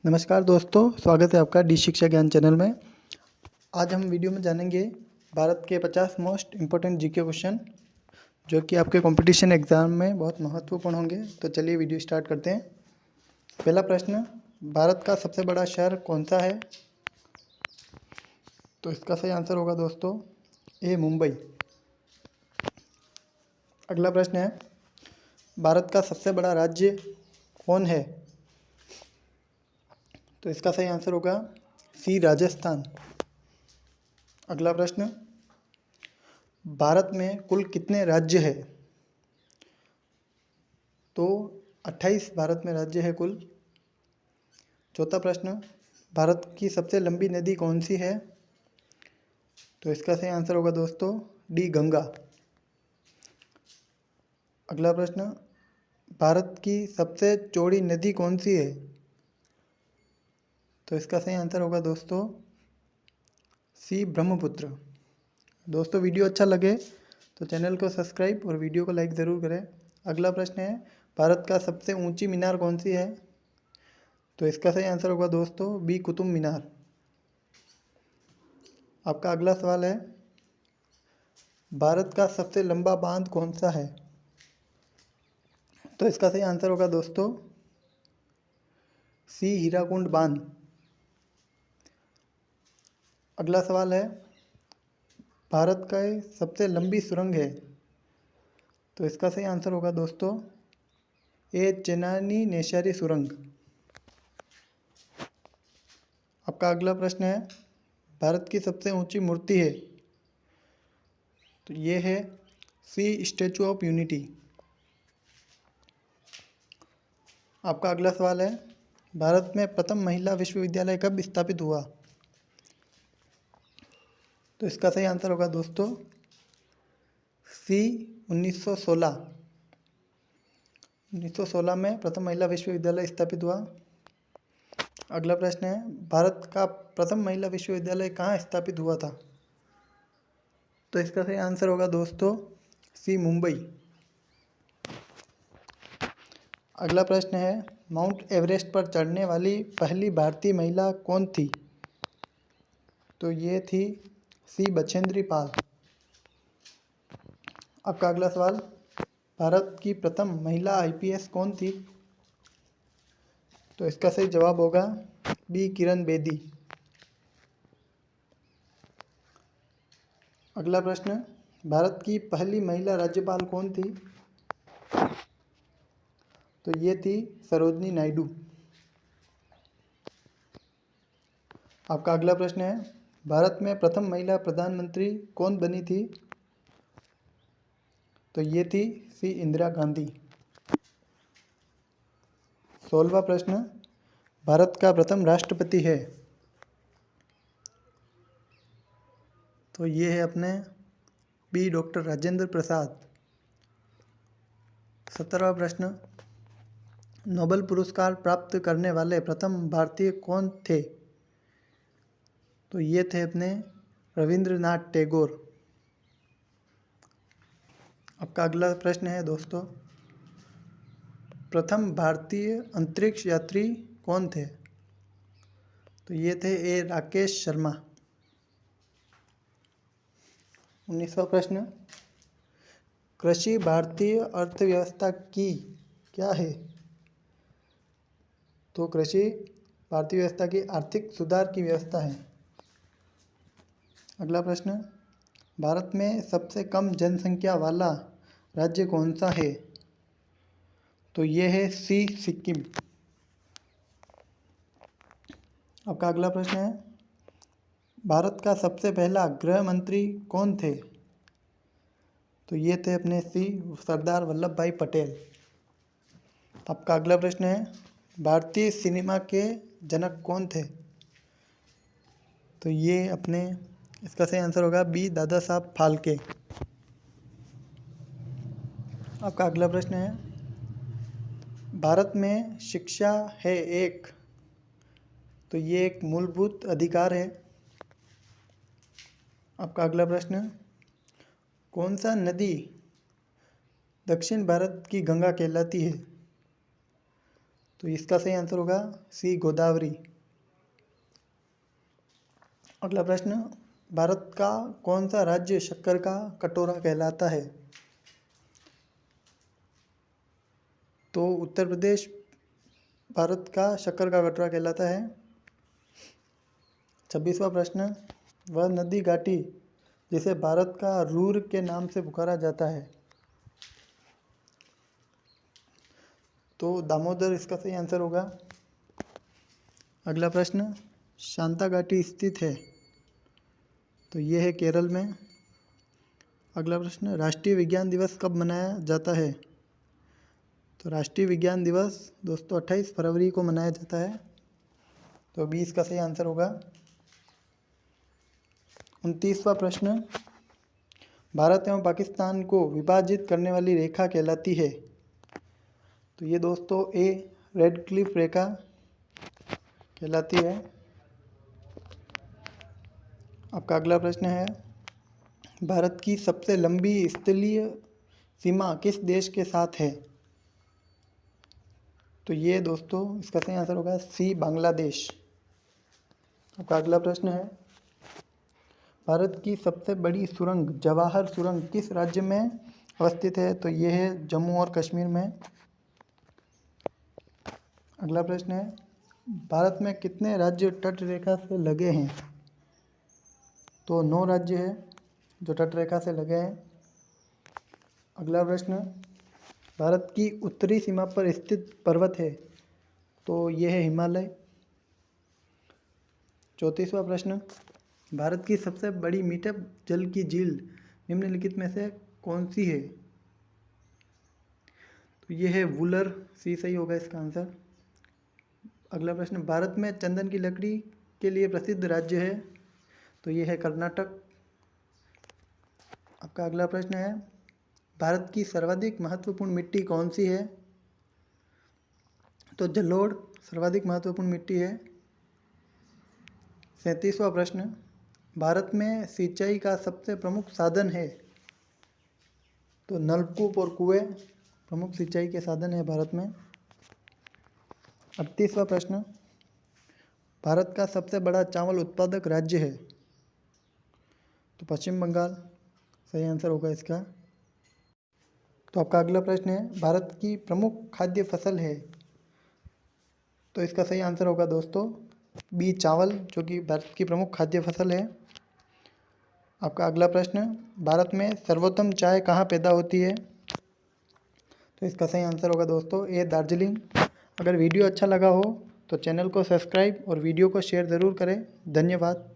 नमस्कार दोस्तों, स्वागत है आपका डी शिक्षा ज्ञान चैनल में। आज हम वीडियो में जानेंगे भारत के 50 मोस्ट इम्पोर्टेंट जीके क्वेश्चन जो कि आपके कंपटीशन एग्ज़ाम में बहुत महत्वपूर्ण होंगे। तो चलिए वीडियो स्टार्ट करते हैं। पहला प्रश्न, भारत का सबसे बड़ा शहर कौन सा है? तो इसका सही आंसर होगा दोस्तों ए मुंबई। अगला प्रश्न है, भारत का सबसे बड़ा राज्य कौन है? तो इसका सही आंसर होगा सी राजस्थान। अगला प्रश्न, भारत में कुल कितने राज्य हैं? तो 28 भारत में राज्य है कुल। चौथा प्रश्न, भारत की सबसे लंबी नदी कौन सी है? तो इसका सही आंसर होगा दोस्तों डी गंगा। अगला प्रश्न, भारत की सबसे चौड़ी नदी कौन सी है? तो इसका सही आंसर होगा दोस्तों सी ब्रह्मपुत्र। दोस्तों वीडियो अच्छा लगे तो चैनल को सब्सक्राइब और वीडियो को लाइक ज़रूर करें। अगला प्रश्न है, भारत का सबसे ऊंची मीनार कौन सी है? तो इसका सही आंसर होगा दोस्तों बी कुतुब मीनार। आपका अगला सवाल है, भारत का सबसे लंबा बांध कौन सा है? तो इसका सही आंसर होगा दोस्तों सी हीराकुंड बांध। अगला सवाल है, भारत का सबसे लंबी सुरंग है? तो इसका सही आंसर होगा दोस्तों ए चेनानी नेशारी सुरंग। आपका अगला प्रश्न है, भारत की सबसे ऊंची मूर्ति है? तो ये है सी स्टैचू ऑफ यूनिटी। आपका अगला सवाल है, भारत में प्रथम महिला विश्वविद्यालय कब स्थापित हुआ? तो इसका सही आंसर होगा दोस्तों सी 1916। 1916 में प्रथम महिला विश्वविद्यालय स्थापित हुआ। अगला प्रश्न है, भारत का प्रथम महिला विश्वविद्यालय कहाँ स्थापित हुआ था? तो इसका सही आंसर होगा दोस्तों सी मुंबई। अगला प्रश्न है, माउंट एवरेस्ट पर चढ़ने वाली पहली भारतीय महिला कौन थी? तो ये थी सी बछेंद्री पाल। आपका अगला सवाल, भारत की प्रथम महिला आईपीएस कौन थी? तो इसका सही जवाब होगा बी किरण बेदी। अगला प्रश्न, भारत की पहली महिला राज्यपाल कौन थी? तो ये थी सरोजनी नायडू। आपका अगला प्रश्न है, भारत में प्रथम महिला प्रधानमंत्री कौन बनी थी? तो ये थी सी इंदिरा गांधी। 16वां प्रश्न, भारत का प्रथम राष्ट्रपति है? तो ये है अपने बी डॉक्टर राजेंद्र प्रसाद। 17वां प्रश्न, नोबेल पुरस्कार प्राप्त करने वाले प्रथम भारतीय कौन थे? तो ये थे अपने रविंद्रनाथ टैगोर। आपका अगला प्रश्न है दोस्तों, प्रथम भारतीय अंतरिक्ष यात्री कौन थे? तो ये थे ए राकेश शर्मा। 19वां प्रश्न, कृषि भारतीय अर्थव्यवस्था की क्या है? तो कृषि भारतीय व्यवस्था की आर्थिक सुधार की व्यवस्था है। अगला प्रश्न, भारत में सबसे कम जनसंख्या वाला राज्य कौन सा है? तो ये है सी सिक्किम। आपका अगला प्रश्न है, भारत का सबसे पहला गृह मंत्री कौन थे? तो ये थे अपने सी सरदार वल्लभ भाई पटेल। आपका अगला प्रश्न है, भारतीय सिनेमा के जनक कौन थे? तो ये अपने इसका सही आंसर होगा बी दादा साहब फाल्के। आपका अगला प्रश्न है, भारत में शिक्षा है एक? तो ये एक मूलभूत अधिकार है। आपका अगला प्रश्न, कौन सा नदी दक्षिण भारत की गंगा कहलाती है? तो इसका सही आंसर होगा सी गोदावरी। अगला प्रश्न, भारत का कौन सा राज्य शक्कर का कटोरा कहलाता है? तो उत्तर प्रदेश भारत का शक्कर का कटोरा कहलाता है। 26वां प्रश्न, वह नदी घाटी जिसे भारत का रूर के नाम से पुकारा जाता है? तो दामोदर इसका सही आंसर होगा। अगला प्रश्न, शांता घाटी स्थित है? तो ये है केरल में। अगला प्रश्न, राष्ट्रीय विज्ञान दिवस कब मनाया जाता है? तो राष्ट्रीय विज्ञान दिवस दोस्तों 28 फरवरी को मनाया जाता है। तो 20 का सही आंसर होगा। 29वां प्रश्न, भारत एवं पाकिस्तान को विभाजित करने वाली रेखा कहलाती है? तो ये दोस्तों ए रेड क्लिफ रेखा कहलाती है। आपका अगला प्रश्न है, भारत की सबसे लंबी स्थलीय सीमा किस देश के साथ है? तो ये दोस्तों इसका सही आंसर होगा सी बांग्लादेश। आपका अगला प्रश्न है, भारत की सबसे बड़ी सुरंग जवाहर सुरंग किस राज्य में अवस्थित है? तो ये है जम्मू और कश्मीर में। अगला प्रश्न है, भारत में कितने राज्य तट रेखा से लगे हैं? तो 9 राज्य है जो तट रेखा से लगे हैं। अगला प्रश्न, भारत की उत्तरी सीमा पर स्थित पर्वत है? तो यह है हिमालय। 34वां प्रश्न, भारत की सबसे बड़ी मीठे जल की झील निम्नलिखित में से कौन सी है? तो यह है वुलर, सी सही होगा इसका आंसर। अगला प्रश्न, भारत में चंदन की लकड़ी के लिए प्रसिद्ध राज्य है? तो यह है कर्नाटक। आपका अगला प्रश्न है, भारत की सर्वाधिक महत्वपूर्ण मिट्टी कौन सी है? तो जलोढ़ सर्वाधिक महत्वपूर्ण मिट्टी है। 37वां प्रश्न, भारत में सिंचाई का सबसे प्रमुख साधन है? तो नलकूप और कुएं प्रमुख सिंचाई के साधन है भारत में। 38वां प्रश्न, भारत का सबसे बड़ा चावल उत्पादक राज्य है? तो पश्चिम बंगाल सही आंसर होगा इसका। तो आपका अगला प्रश्न है, भारत की प्रमुख खाद्य फसल है? तो इसका सही आंसर होगा दोस्तों बी चावल, जो कि भारत की प्रमुख खाद्य फसल है। आपका अगला प्रश्न, भारत में सर्वोत्तम चाय कहाँ पैदा होती है? तो इसका सही आंसर होगा दोस्तों ए दार्जिलिंग। अगर वीडियो अच्छा लगा हो तो चैनल को सब्सक्राइब और वीडियो को शेयर ज़रूर करें। धन्यवाद।